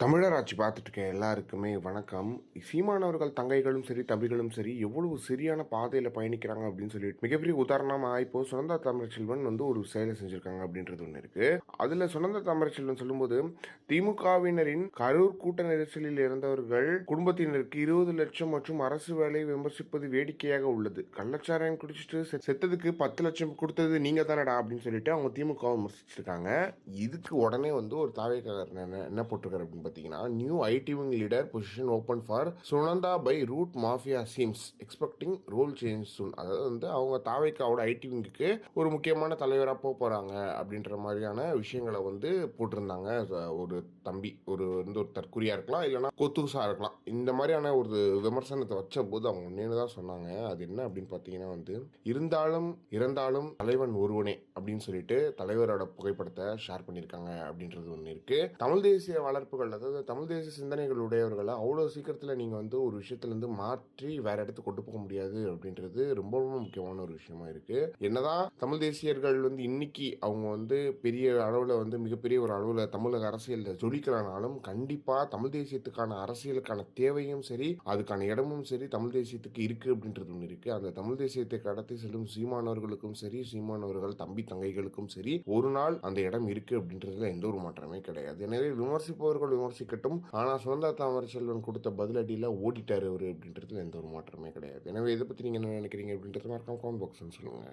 தமிழராட்சி பார்த்துட்டு இருக்க எல்லாருக்குமே வணக்கம். சீமானவர்கள் தங்கைகளும் சரி, தம்பிகளும் சரி எவ்வளவு சரியான பாதையில் பயணிக்கிறாங்க அப்படின்னு சொல்லிட்டு மிகப்பெரிய உதாரணமாக இப்போ சுனந்தா தமிழ்ச்செல்வன் வந்து ஒரு செயலை செஞ்சுருக்காங்க அப்படின்றது ஒன்று இருக்கு. அதில் சுனந்தா தமிழ்ச்செல்வன் சொல்லும்போது திமுகவினரின் கரூர் கூட்ட நெரிசலில் இறந்தவர்கள் குடும்பத்தினருக்கு 20 லட்சம் மற்றும் அரசு வேலை விமர்சிப்பது வேடிக்கையாக உள்ளது. கள்ளச்சாராயம் குடிச்சிட்டு செத்ததுக்கு 10 லட்சம் கொடுத்தது நீங்க தானடா அப்படின்னு சொல்லிட்டு அவங்க திமுக விமர்சிச்சிருக்காங்க. இதுக்கு உடனே வந்து ஒரு தாவேக்காரர் என்ன போட்டிருக்காரு அப்படின்னு பார்த்தீங்கன்னா, new IT wing leader position open for Sunanda by root mafia seems expecting role change soon. அதாவது வந்து அவங்க தாவேக்காவோட ஐடி விங்குக்கு ஒரு முக்கியமான தலைவராக போக போறாங்க அப்படின்ற மாதிரியான விஷயங்களை வந்து போட்டிருந்தாங்க. ஒரு தம்பி வந்து ஒரு தற்குறியா இருக்கலாம், இல்லைன்னா கொத்துசா இருக்கலாம். இந்த மாதிரியான ஒரு விமர்சனத்தை வச்ச போது அவங்க ஒன்னேன்னு தான் சொன்னாங்க. அது என்ன அப்படின்னு பார்த்தீங்கன்னா வந்து, இருந்தாலும் இறந்தாலும் தலைவன் ஒருவனே அப்படின்னு சொல்லிட்டு தலைவரோட புகைப்படத்தை ஷேர் பண்ணியிருக்காங்க அப்படின்றது ஒன்று இருக்கு. தமிழ் தேசிய வளர்ப்புகள், அதாவது தமிழ் தேசிய சிந்தனைகள் உடையவர்களை அவ்வளோ சீக்கிரத்தில் நீங்கள் வந்து ஒரு விஷயத்துலேருந்து மாற்றி வேற இடத்துக்கு கொண்டு போக முடியாது அப்படின்றது ரொம்ப ரொம்ப முக்கியமான ஒரு விஷயமா இருக்கு. என்னதான் தமிழ் தேசியர்கள் வந்து இன்னைக்கு அவங்க வந்து பெரிய அளவில் வந்து மிகப்பெரிய ஒரு அளவில் தமிழக அரசியலில் ஜொலிக்கிறானாலும் கண்டிப்பாக தமிழ் தேசியத்துக்கான அரசியலுக்கான தேவையும் சரி, அதுக்கான இடமும் சரி தமிழ் தேசியத்துக்கு இருக்கு அப்படின்றது ஒன்று இருக்கு. அந்த தமிழ் தேசியத்தை கடத்தி செல்லும் சீமானவர்களுக்கும் சரி, சீமானவர்கள் தம்பி தங்கைகளுக்கும் சரி ஒரு நாள் அந்த இடம் இருக்கு அப்படின்றதுல எந்த ஒரு மாற்றமே கிடையாது. எனவே விமர்சிப்பவர்கள் விமர்சிக்கட்டும், ஆனா சுனந்தா தமிழ்ச்செல்வன் கொடுத்த பதிலடியில ஓடிட்டாரு அவரு அப்படின்றதுல எந்த ஒரு மாற்றமே கிடையாது. எனவே இதை பத்தி நீங்க என்ன நினைக்கிறீங்க அப்படின்றது மறக்காம கமெண்ட் பாக்ஸ்ல சொல்லுங்க.